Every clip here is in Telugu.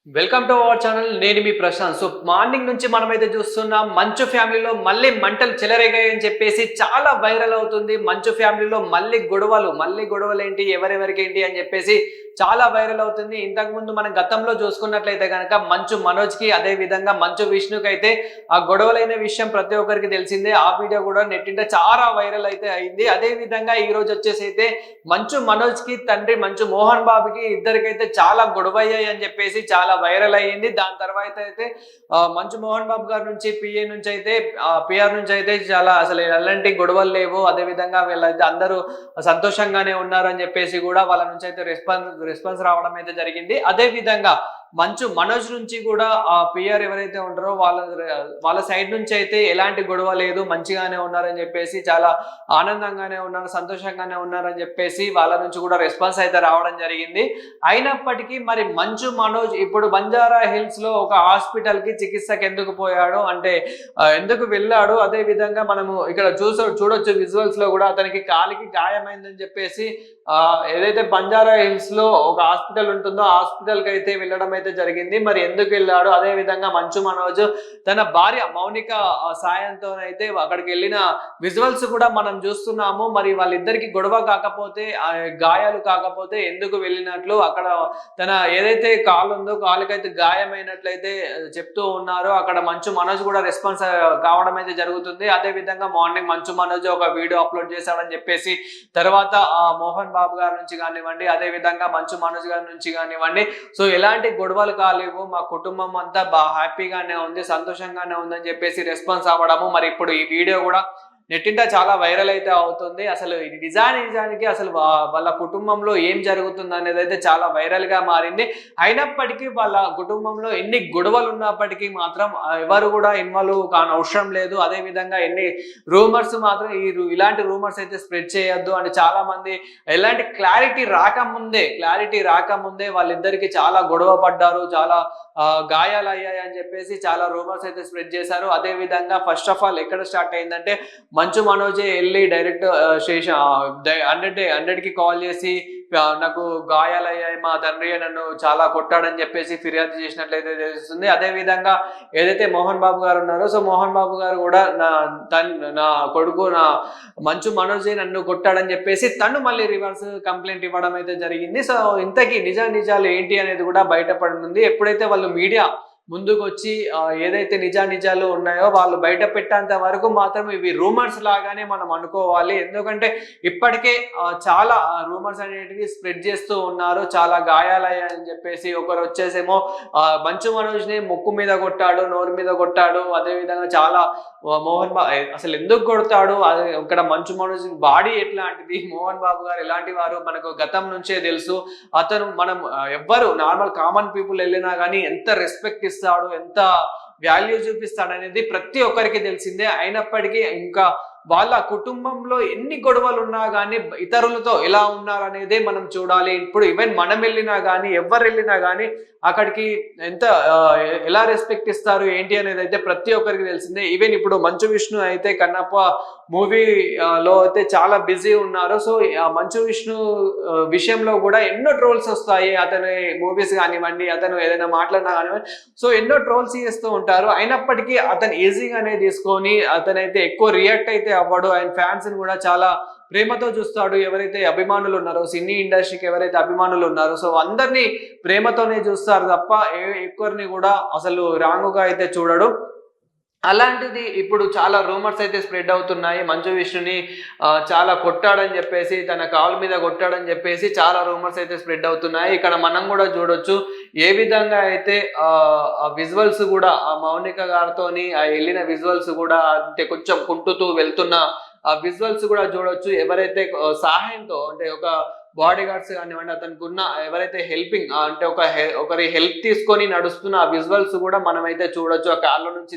Welcome to our channel. నేను మీ ప్రశాంత్. సో మార్నింగ్ నుంచి మనమైతే చూస్తున్నాం మంచు ఫ్యామిలీలో మళ్ళీ మంటలు చెలరేగాయని చెప్పేసి చాలా వైరల్ అవుతుంది. మంచు ఫ్యామిలీలో మళ్ళీ గొడవలు ఏంటి, ఎవరెవరికి ఏంటి అని చెప్పేసి చాలా వైరల్ అవుతుంది. ఇంతకుముందు మనం గతంలో చూసుకున్నట్లయితే కనుక మంచు మనోజ్కి, అదే విధంగా మంచు విష్ణుకి అయితే ఆ గొడవలైన విషయం ప్రతి ఒక్కరికి తెలిసిందే. ఆ వీడియో కూడా నెట్టింట చాలా వైరల్ అయితే అయింది. అదే విధంగా ఈ రోజు వచ్చేసి అయితే మంచు మనోజ్కి తండ్రి మంచు మోహన్ బాబుకి ఇద్దరికైతే చాలా గొడవ అయ్యాయి అని చెప్పేసి చాలా వైరల్ అయ్యింది. దాని తర్వాత అయితే మంచు మోహన్ బాబు గారి నుంచి పిఆర్ నుంచి అయితే చాలా అసలు ఎలాంటి గొడవలు లేవు, అదే విధంగా వీళ్ళైతే అందరూ సంతోషంగానే ఉన్నారు అని చెప్పేసి కూడా వాళ్ళ నుంచి అయితే రెస్పాన్స్ రావడం అయితే జరిగింది. అదే విధంగా మంచు మనోజ్ నుంచి కూడా ఆ పిఆర్ ఎవరైతే ఉంటారో వాళ్ళ సైడ్ నుంచి అయితే ఎలాంటి గొడవ లేదు, మంచిగానే ఉన్నారని చెప్పేసి, చాలా ఆనందంగానే ఉన్నారు, సంతోషంగానే ఉన్నారని చెప్పేసి వాళ్ళ నుంచి కూడా రెస్పాన్స్ అయితే రావడం జరిగింది. అయినప్పటికీ మరి మంచు మనోజ్ ఇప్పుడు బంజారా హిల్స్ లో ఒక హాస్పిటల్ కి చికిత్సకు ఎందుకు పోయాడు అంటే ఎందుకు వెళ్ళాడు, అదే విధంగా మనము ఇక్కడ చూడొచ్చు విజువల్స్ లో కూడా అతనికి కాలికి గాయమైందని చెప్పేసి ఏదైతే బంజారా హిల్స్ లో ఒక హాస్పిటల్ ఉంటుందో ఆ హాస్పిటల్ కి అయితే వెళ్ళడం అయితే జరిగింది. మరి ఎందుకు వెళ్ళాడు, అదే విధంగా మంచు మనోజ్ తన భార్య మౌనిక సాయంతో అయితే అక్కడికి వెళ్ళిన విజువల్స్ కూడా మనం చూస్తున్నాము. మరి వాళ్ళిద్దరికి గొడవ కాకపోతే, గాయాలు కాకపోతే ఎందుకు వెళ్ళినట్లు అక్కడ తన ఏదైతే కాలు ఉందో కాలుకైతే గాయమైనట్లయితే చెప్తూ ఉన్నారు. అక్కడ మంచు మనోజ్ కూడా రెస్పాన్స్ కావడం అయితే జరుగుతుంది. అదే విధంగా మార్నింగ్ మంచు మనోజ్ ఒక వీడియో అప్లోడ్ చేశాడని చెప్పేసి, తర్వాత మోహన్ బాబు గారి నుంచి కానివ్వండి, అదే విధంగా మంచు మనోజ్ గారి నుంచి కానివ్వండి, సో ఎలాంటి గొడవలు కాలేవు, మా కుటుంబం అంతా హ్యాపీగానే ఉంది, సంతోషంగానే ఉందని చెప్పేసి రెస్పాన్స్ అవ్వడము. మరి ఇప్పుడు ఈ వీడియో కూడా నెట్టింట చాలా వైరల్ అయితే అవుతుంది. అసలు నిజానికి అసలు వాళ్ళ కుటుంబంలో ఏం జరుగుతుంది అనేది అయితే చాలా వైరల్ గా మారింది. అయినప్పటికీ వాళ్ళ కుటుంబంలో ఎన్ని గొడవలు ఉన్నప్పటికీ మాత్రం ఎవరు కూడా ఇన్వాల్వ్ కాని అవసరం లేదు. అదే విధంగా ఎన్ని రూమర్స్ మాత్రం ఇలాంటి రూమర్స్ అయితే స్ప్రెడ్ చేయొద్దు అంటే చాలా మంది ఎలాంటి క్లారిటీ రాకముందే వాళ్ళిద్దరికి చాలా గొడవ పడ్డారు, చాలా గాయాలు అయ్యాయి అని చెప్పేసి చాలా రూమర్స్ అయితే స్ప్రెడ్ చేశారు. అదే విధంగా ఫస్ట్ ఆఫ్ ఆల్ ఎక్కడ స్టార్ట్ అయిందంటే మంచు మనోజే వెళ్ళి డైరెక్ట్ స్టేషన్ 100కి కాల్ చేసి నాకు గాయాలయ్యాయి, మా తండ్రి నన్ను చాలా కొట్టాడని చెప్పేసి ఫిర్యాదు చేసినట్లయితే తెలుస్తుంది. అదే విధంగా ఏదైతే మోహన్ బాబు గారు ఉన్నారో, సో మోహన్ బాబు గారు కూడా నా కొడుకు నా మంచు మనోజే నన్ను కొట్టాడని చెప్పేసి తను మళ్ళీ రివర్స్ కంప్లైంట్ ఇవ్వడం అయితే జరిగింది. సో ఇంతకీ నిజాలు ఏంటి అనేది కూడా బయటపడనుంది. ఎప్పుడైతే వాళ్ళు మీడియా ముందుకు వచ్చి ఏదైతే నిజాలు ఉన్నాయో వాళ్ళు బయట పెట్టేంత వరకు మాత్రం ఇవి రూమర్స్ లాగానే మనం అనుకోవాలి. ఎందుకంటే ఇప్పటికే చాలా రూమర్స్ అనేటివి స్ప్రెడ్ చేస్తూ ఉన్నారు. చాలా గాయాలయ్యాయని చెప్పేసి ఒకరు వచ్చేసేమో మంచు మనోజ్ ని ముక్కు మీద కొట్టాడు, నోరు మీద కొట్టాడు, అదే విధంగా చాలా మోహన్ బాబు అసలు ఎందుకు కొడతాడు, ఇక్కడ మంచు మనోజ్ బాడీ ఎట్లాంటిది, మోహన్ బాబు గారు ఎలాంటి వారు మనకు గతం నుంచే తెలుసు. అతను మనం ఎవ్వరు నార్మల్ కామన్ పీపుల్ వెళ్ళినా కానీ ఎంత రెస్పెక్ట్ ఇస్తాడు, ఎంత వాల్యూ చూపిస్తాడు అనేది ప్రతి ఒక్కరికి తెలిసిందే. అయినప్పటికీ ఇంకా వాళ్ళ కుటుంబంలో ఎన్ని గొడవలు ఉన్నా కానీ ఇతరులతో ఎలా ఉన్నారు అనేదే మనం చూడాలి. ఇప్పుడు ఈవెన్ మనం వెళ్ళినా కానీ ఎవరు వెళ్ళినా కానీ అక్కడికి ఎంత ఎలా రెస్పెక్ట్ ఇస్తారు ఏంటి అనేది అయితే ప్రతి ఒక్కరికి తెలిసిందే. ఈవెన్ ఇప్పుడు మంచు విష్ణు అయితే కన్నప్ప మూవీ లో అయితే చాలా బిజీ ఉన్నారు. సో మంచు విష్ణు విషయంలో కూడా ఎన్నో ట్రోల్స్ వస్తాయి. అతని మూవీస్ కానివ్వండి, అతను ఏదైనా మాట్లాడినా కానివ్వండి, సో ఎన్నో ట్రోల్స్ చేస్తూ ఉంటారు. అయినప్పటికీ అతను ఈజీగానే తీసుకొని అతనైతే ఎక్కువ రియాక్ట్ అయితే అవ్వడు. ఆయన ఫ్యాన్స్ ని కూడా చాలా ప్రేమతో చూస్తాడు. ఎవరైతే అభిమానులు ఉన్నారో, సినీ ఇండస్ట్రీకి ఎవరైతే అభిమానులు ఉన్నారో, సో అందరినీ ప్రేమతోనే చూస్తారు తప్ప ఎక్కువరిని కూడా అసలు రాంగుగా అయితే చూడడు. అలాంటిది ఇప్పుడు చాలా రూమర్స్ అయితే స్ప్రెడ్ అవుతున్నాయి. మంచు విష్ణుని చాలా కొట్టాడని చెప్పేసి, తన కాలు మీద కొట్టాడని చెప్పేసి చాలా రూమర్స్ అయితే స్ప్రెడ్ అవుతున్నాయి. ఇక్కడ మనం కూడా చూడొచ్చు ఏ విధంగా అయితే విజువల్స్ కూడా మౌనిక గారితోని వెళ్ళిన విజువల్స్ కూడా అంటే కొంచెం కుంటుతూ వెళ్తున్న ఆ విజువల్స్ కూడా చూడొచ్చు. ఎవరైతే సహాయంతో అంటే ఒక బాడీ గార్డ్స్ కానివ్వండి, అతనికి ఉన్న ఎవరైతే హెల్పింగ్ అంటే ఒకరి హెల్ప్ తీసుకొని నడుస్తున్న ఆ విజువల్స్ కూడా మనమైతే చూడొచ్చు. ఆ కార్లో నుంచి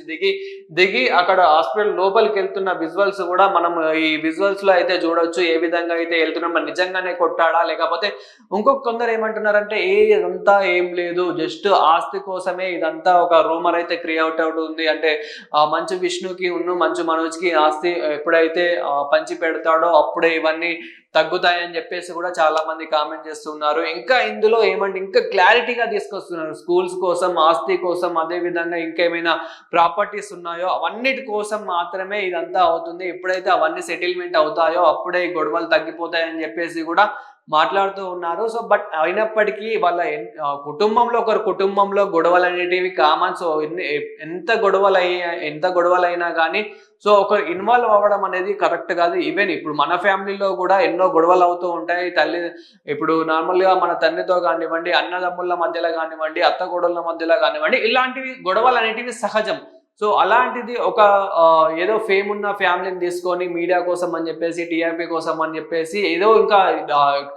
దిగి అక్కడ హాస్పిటల్ లోపలికి వెళ్తున్న విజువల్స్ కూడా మనం ఈ విజువల్స్ లో అయితే చూడొచ్చు. ఏ విధంగా అయితే వెళ్తున్నాం, మరి నిజంగానే కొట్టాడా లేకపోతే కొందరు ఏమంటున్నారంటే ఇదంతా ఏం లేదు, జస్ట్ ఆస్తి కోసమే ఇదంతా ఒక రూమర్ అయితే క్రియేట్ అవుతుంది. అంటే మంచు విష్ణుకి మంచు మనోజ్ కి ఆస్తి ఎప్పుడైతే పంచి పెడతాడో అప్పుడే ఇవన్నీ తగ్గుతాయని చెప్పేసి కూడా చాలా మంది కామెంట్ చేస్తున్నారు. ఇంకా ఇందులో ఏమంటే ఇంకా క్లారిటీగా తీసుకొస్తున్నారు. స్కూల్స్ కోసం, ఆస్తి కోసం, అదే విధంగా ఇంకేమైనా ప్రాపర్టీస్ ఉన్నాయో అవన్నిటి కోసం మాత్రమే ఇదంతా అవుతుంది. ఎప్పుడైతే అవన్నీ సెటిల్మెంట్ అవుతాయో అప్పుడే ఈ గొడవలు తగ్గిపోతాయని చెప్పేసి కూడా మాట్లాడుతూ ఉన్నారు. సో బట్ అయినప్పటికీ వాళ్ళ కుటుంబంలో గొడవలు అనేటివి కామన్. సో ఎంత గొడవలైనా కానీ సో ఒకరు ఇన్వాల్వ్ అవ్వడం అనేది కరెక్ట్ కాదు. ఈవెన్ ఇప్పుడు మన ఫ్యామిలీలో కూడా ఎన్నో గొడవలు అవుతూ ఉంటాయి. ఇప్పుడు నార్మల్గా మన తండ్రితో కానివ్వండి, అన్నదమ్ముల మధ్యలో కానివ్వండి, అత్త కోడళ్ళ మధ్యలో కానివ్వండి, ఇలాంటివి గొడవలు అనేటివి సహజం. సో అలాంటిది ఒక ఏదో ఫేమ్ ఉన్న ఫ్యామిలీని తీసుకొని మీడియా కోసం అని చెప్పేసి, టీఆర్పీ కోసం అని చెప్పేసి ఏదో ఇంకా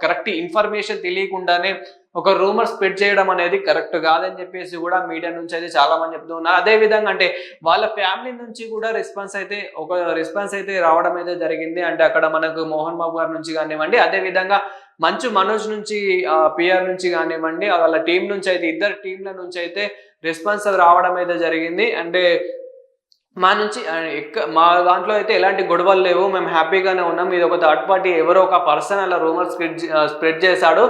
కరెక్ట్ ఇన్ఫర్మేషన్ తెలియకుండానే ఒక రూమర్ స్ప్రెడ్ చేయడం అనేది కరెక్ట్ కాదని చెప్పేసి కూడా మీడియా నుంచి అయితే చాలా మంది చెప్తూ ఉన్నారు. అదే విధంగా అంటే వాళ్ళ ఫ్యామిలీ నుంచి కూడా రెస్పాన్స్ అయితే రావడం అయితే జరిగింది. అంటే అక్కడ మనకు మోహన్ బాబు గారి నుంచి కానివ్వండి, అదే విధంగా మంచు మనోజ్ నుంచి, పిఆర్ నుంచి కానివ్వండి, వాళ్ళ టీం నుంచి అయితే, ఇద్దరు టీంల నుంచి అయితే రెస్పాన్స్ రావడం అయితే జరిగింది. అంటే మా దాంట్లో అయితే ఎలాంటి గొడవలు లేవు, మేము హ్యాపీగానే ఉన్నాం. ఇది ఒక థర్డ్ పార్టీ ఎవరో ఒక పర్సన్ అలా రూమర్ స్ప్రెడ్ చేశాడు,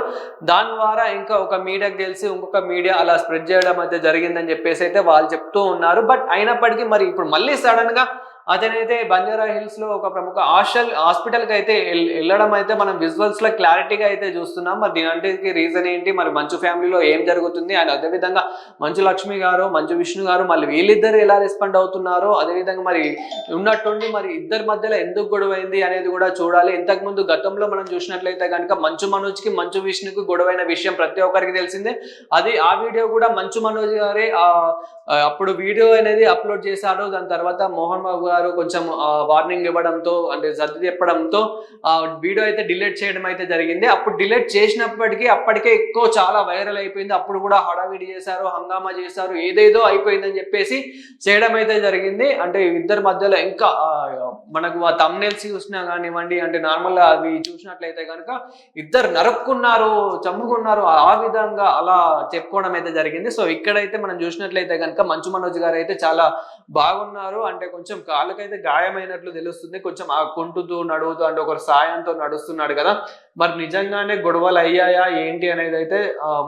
దాని ద్వారా ఇంకా ఒక మీడియాకి తెలిసి ఇంకొక మీడియా అలా స్ప్రెడ్ చేయడం అయితే జరిగిందని చెప్పేసి అయితే వాళ్ళు చెప్తూ ఉన్నారు. బట్ అయినప్పటికీ మరి ఇప్పుడు మళ్ళీ సడన్ గా అతనైతే బంజారా హిల్స్ లో ఒక ప్రముఖ హాస్పిటల్ కి అయితే వెళ్ళడం అయితే మనం విజువల్స్ లో క్లారిటీగా అయితే చూస్తున్నాం. మరి దీనికి రీజన్ ఏంటి, మరి మంచు ఫ్యామిలీలో ఏం జరుగుతుంది, అండ్ అదేవిధంగా మంచు లక్ష్మి గారు, మంచు విష్ణు గారు మళ్ళీ వీళ్ళిద్దరు ఎలా రెస్పాండ్ అవుతున్నారో, అదేవిధంగా మరి ఉన్నట్టుండి మరి ఇద్దరి మధ్యలో ఎందుకు గొడవైంది అనేది కూడా చూడాలి. ఇంతకు ముందు గతంలో మనం చూసినట్లయితే కనుక మంచు మనోజ్ కి, మంచు విష్ణుకి గొడవైన విషయం ప్రతి ఒక్కరికి తెలిసిందే. ఆ వీడియో కూడా మంచు మనోజ్ గారే అప్పుడు వీడియో అనేది అప్లోడ్ చేశారు. దాని తర్వాత మోహన్ బాబు గారు కొంచెం వార్నింగ్ ఇవ్వడంతో, అంటే సర్ది చెప్పడంతో వీడియో అయితే డిలీట్ చేయడం అయితే జరిగింది. అప్పుడు డిలీట్ చేసినప్పటికీ అప్పటికే ఎక్కువ చాలా వైరల్ అయిపోయింది. అప్పుడు కూడా హడావిడి చేశారు, హంగామా చేశారు, ఏదేదో అయిపోయిందని చెప్పేసి చేయడం అయితే జరిగింది. అంటే ఇద్దరి మధ్యలో ఇంకా మనకు ఆ థంబ్నెయిల్స్ చూసినా కానివ్వండి, అంటే నార్మల్గా అవి చూసినట్లయితే కనుక ఇద్దరు నరుక్కున్నారు, చంపుకున్నారు, ఆ విధంగా అలా చెప్పుకోవడం అయితే జరిగింది. సో ఇక్కడైతే మనం చూసినట్లయితే కనుక మంచు మనోజ్ గారు అయితే చాలా బాగున్నారు. అంటే కొంచెం కాళ్ళకైతే గాయమైనట్లు తెలుస్తుంది, కొంచెం ఆ కుంటుతూ నడువుతూ, అంటే ఒకరు సాయంతో నడుస్తున్నాడు కదా. మరి నిజంగానే గొడవలు అయ్యాయా ఏంటి అనేది అయితే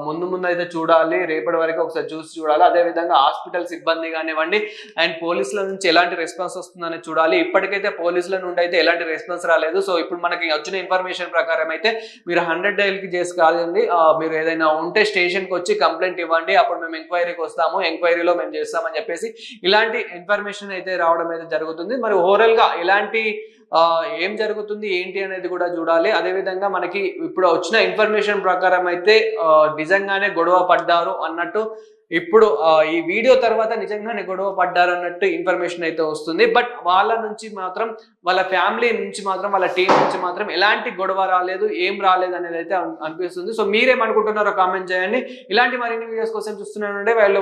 ముందు అయితే చూడాలి, రేపటి వరకు ఒకసారి చూడాలి. అదే విధంగా హాస్పిటల్ సిబ్బంది కానివ్వండి అండ్ పోలీసుల నుంచి ఎలాంటి రెస్పాన్స్ వస్తుందని చూడాలి. ఇప్పటికైతే పోలీసుల నుండి అయితే ఎలాంటి రెస్పాన్స్ రాలేదు. సో ఇప్పుడు మనకి వచ్చిన ఇన్ఫర్మేషన్ ప్రకారం అయితే మీరు 100 డైల్కి చేసి కాదండి, మీరు ఏదైనా ఉంటే స్టేషన్కి వచ్చి కంప్లైంట్ ఇవ్వండి, అప్పుడు మేము ఎంక్వైరీకి వస్తాము, ఎంక్వైరీలో మేము చేస్తామని చెప్పేసి ఇలాంటి ఇన్ఫర్మేషన్ అయితే రావడం అయితే జరుగుతుంది. మరి ఓవరాల్ గా ఇలాంటి ఏం జరుగుతుంది ఏంటి అనేది కూడా చూడాలి. అదేవిధంగా మనకి ఇప్పుడు వచ్చిన ఇన్ఫర్మేషన్ ప్రకారం అయితే నిజంగానే గొడవ పడ్డారు అన్నట్టు ఇప్పుడు ఈ వీడియో తర్వాత నిజంగానే గొడవ పడ్డారు అన్నట్టు ఇన్ఫర్మేషన్ అయితే వస్తుంది. బట్ వాళ్ళ నుంచి మాత్రం, వాళ్ళ ఫ్యామిలీ నుంచి మాత్రం, వాళ్ళ టీం నుంచి మాత్రం ఎలాంటి గొడవ రాలేదు, ఏం రాలేదు అనేది అయితే అనిపిస్తుంది. సో మీరేమనుకుంటున్నారో కామెంట్ చేయండి. ఇలాంటి మరిన్ని వీడియోస్ కోసం చూస్తున్నానంటే వాళ్ళు